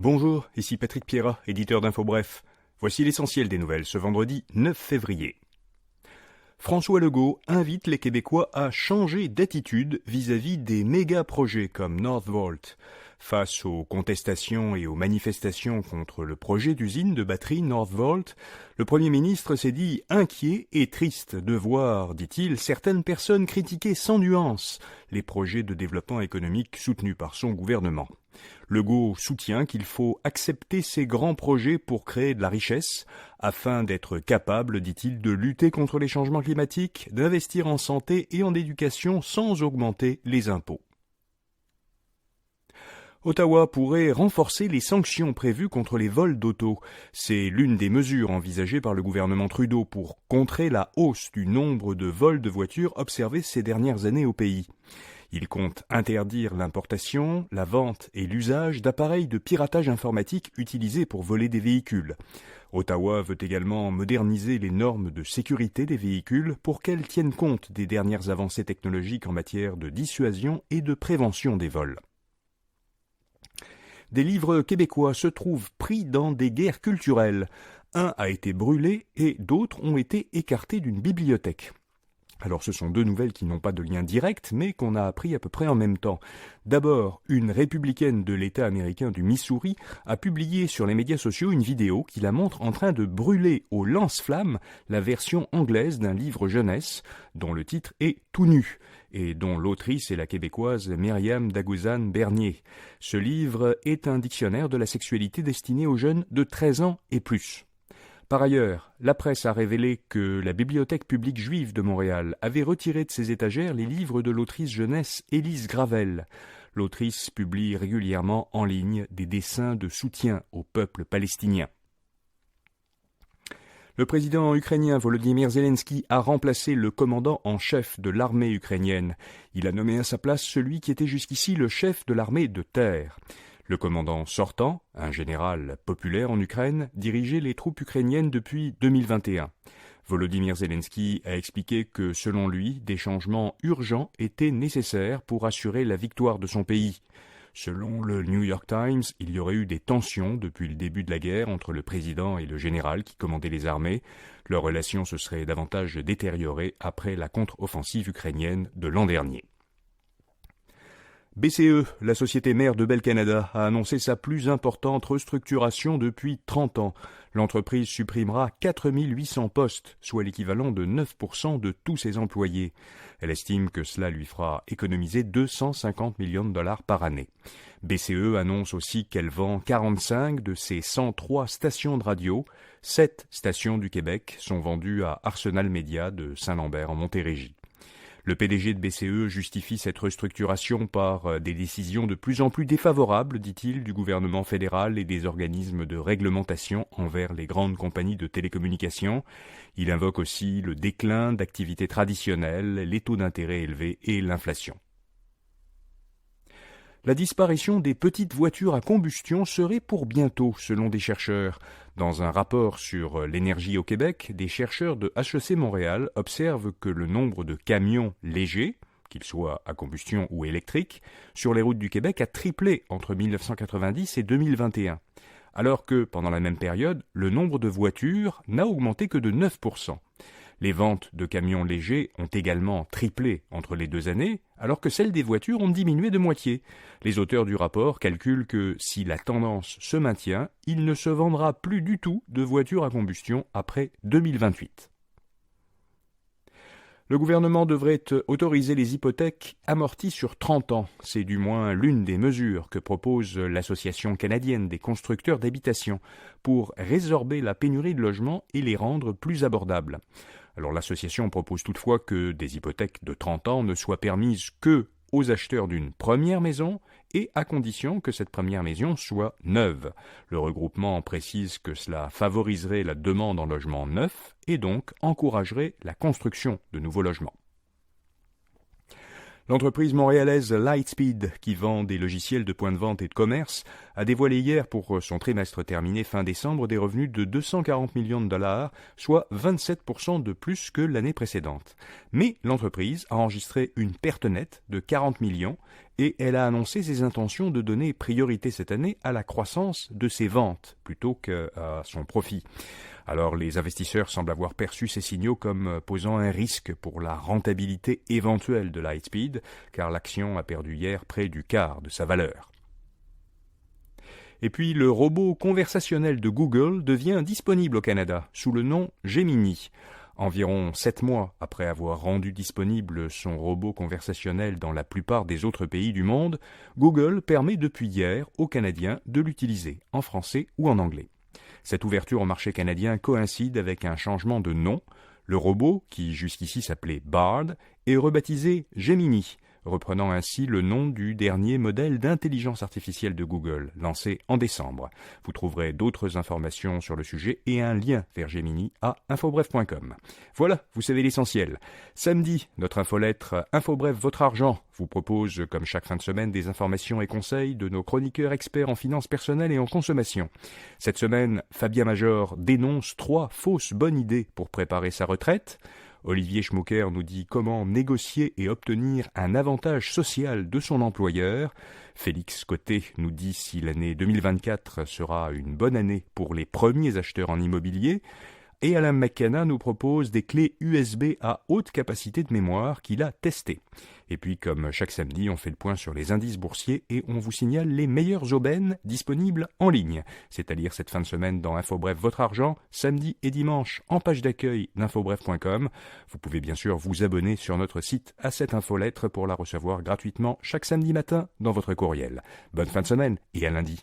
Bonjour, ici Patrick Pierrat, éditeur d'Info Bref. Voici l'essentiel des nouvelles ce vendredi 9 février. François Legault invite les Québécois à changer d'attitude vis-à-vis des méga-projets comme Northvolt. Face aux contestations et aux manifestations contre le projet d'usine de batterie Northvolt, le Premier ministre s'est dit inquiet et triste de voir, dit-il, certaines personnes critiquer sans nuance les projets de développement économique soutenus par son gouvernement. Legault soutient qu'il faut accepter ces grands projets pour créer de la richesse, afin d'être capable, dit-il, de lutter contre les changements climatiques, d'investir en santé et en éducation sans augmenter les impôts. Ottawa pourrait renforcer les sanctions prévues contre les vols d'auto. C'est l'une des mesures envisagées par le gouvernement Trudeau pour contrer la hausse du nombre de vols de voitures observés ces dernières années au pays. Il compte interdire l'importation, la vente et l'usage d'appareils de piratage informatique utilisés pour voler des véhicules. Ottawa veut également moderniser les normes de sécurité des véhicules pour qu'elles tiennent compte des dernières avancées technologiques en matière de dissuasion et de prévention des vols. Des livres québécois se trouvent pris dans des guerres culturelles. Un a été brûlé et d'autres ont été écartés d'une bibliothèque. Alors ce sont deux nouvelles qui n'ont pas de lien direct, mais qu'on a appris à peu près en même temps. D'abord, une républicaine de l'État américain du Missouri a publié sur les médias sociaux une vidéo qui la montre en train de brûler au lance-flammes la version anglaise d'un livre jeunesse, dont le titre est Tout nu, et dont l'autrice est la québécoise Myriam Dagouzan-Bernier. Ce livre est un dictionnaire de la sexualité destiné aux jeunes de 13 ans et plus. Par ailleurs, la presse a révélé que la Bibliothèque publique juive de Montréal avait retiré de ses étagères les livres de l'autrice jeunesse Élise Gravel. L'autrice publie régulièrement en ligne des dessins de soutien au peuple palestinien. Le président ukrainien Volodymyr Zelensky a remplacé le commandant en chef de l'armée ukrainienne. Il a nommé à sa place celui qui était jusqu'ici le chef de l'armée de terre. Le commandant sortant, un général populaire en Ukraine, dirigeait les troupes ukrainiennes depuis 2021. Volodymyr Zelensky a expliqué que, selon lui, des changements urgents étaient nécessaires pour assurer la victoire de son pays. Selon le New York Times, il y aurait eu des tensions depuis le début de la guerre entre le président et le général qui commandait les armées. Leur relation se serait davantage détériorée après la contre-offensive ukrainienne de l'an dernier. BCE, la société mère de Bell Canada, a annoncé sa plus importante restructuration depuis 30 ans. L'entreprise supprimera 4800 postes, soit l'équivalent de 9% de tous ses employés. Elle estime que cela lui fera économiser 250 millions de dollars par année. BCE annonce aussi qu'elle vend 45 de ses 103 stations de radio. 7 stations du Québec sont vendues à Arsenal Media de Saint-Lambert en Montérégie. Le PDG de BCE justifie cette restructuration par des décisions de plus en plus défavorables, dit-il, du gouvernement fédéral et des organismes de réglementation envers les grandes compagnies de télécommunications. Il invoque aussi le déclin d'activités traditionnelles, les taux d'intérêt élevés et l'inflation. La disparition des petites voitures à combustion serait pour bientôt, selon des chercheurs. Dans un rapport sur l'énergie au Québec, des chercheurs de HEC Montréal observent que le nombre de camions légers, qu'ils soient à combustion ou électriques, sur les routes du Québec a triplé entre 1990 et 2021, alors que, pendant la même période, le nombre de voitures n'a augmenté que de 9%. Les ventes de camions légers ont également triplé entre les 2 années, alors que celles des voitures ont diminué de moitié. Les auteurs du rapport calculent que si la tendance se maintient, il ne se vendra plus du tout de voitures à combustion après 2028. Le gouvernement devrait autoriser les hypothèques amorties sur 30 ans. C'est du moins l'une des mesures que propose l'Association canadienne des constructeurs d'habitations pour résorber la pénurie de logements et les rendre plus abordables. Alors l'association propose toutefois que des hypothèques de 30 ans ne soient permises que aux acheteurs d'une première maison et à condition que cette première maison soit neuve. Le regroupement précise que cela favoriserait la demande en logement neuf et donc encouragerait la construction de nouveaux logements. L'entreprise montréalaise Lightspeed, qui vend des logiciels de points de vente et de commerce, a dévoilé hier pour son trimestre terminé fin décembre des revenus de 240 millions de dollars, soit 27% de plus que l'année précédente. Mais l'entreprise a enregistré une perte nette de 40 millions et elle a annoncé ses intentions de donner priorité cette année à la croissance de ses ventes plutôt qu'à son profit. Alors les investisseurs semblent avoir perçu ces signaux comme posant un risque pour la rentabilité éventuelle de Lightspeed, car l'action a perdu hier près du quart de sa valeur. Et puis le robot conversationnel de Google devient disponible au Canada sous le nom Gemini. Environ 7 mois après avoir rendu disponible son robot conversationnel dans la plupart des autres pays du monde, Google permet depuis hier aux Canadiens de l'utiliser en français ou en anglais. Cette ouverture au marché canadien coïncide avec un changement de nom. Le robot, qui jusqu'ici s'appelait Bard, est rebaptisé Gemini, reprenant ainsi le nom du dernier modèle d'intelligence artificielle de Google, lancé en décembre. Vous trouverez d'autres informations sur le sujet et un lien vers Gemini à infobref.com. Voilà, vous savez l'essentiel. Samedi, notre infolettre Infobref Votre Argent vous propose, comme chaque fin de semaine, des informations et conseils de nos chroniqueurs experts en finances personnelles et en consommation. Cette semaine, Fabien Major dénonce 3 fausses bonnes idées pour préparer sa retraite. Olivier Schmucker nous dit comment négocier et obtenir un avantage social de son employeur. Félix Côté nous dit si l'année 2024 sera une bonne année pour les premiers acheteurs en immobilier. Et Alain McKenna nous propose des clés USB à haute capacité de mémoire qu'il a testées. Et puis, comme chaque samedi, on fait le point sur les indices boursiers et on vous signale les meilleures aubaines disponibles en ligne. C'est-à-dire cette fin de semaine dans Infobref Votre Argent, samedi et dimanche en page d'accueil d'infobref.com. Vous pouvez bien sûr vous abonner sur notre site à cette infolettre pour la recevoir gratuitement chaque samedi matin dans votre courriel. Bonne fin de semaine et à lundi.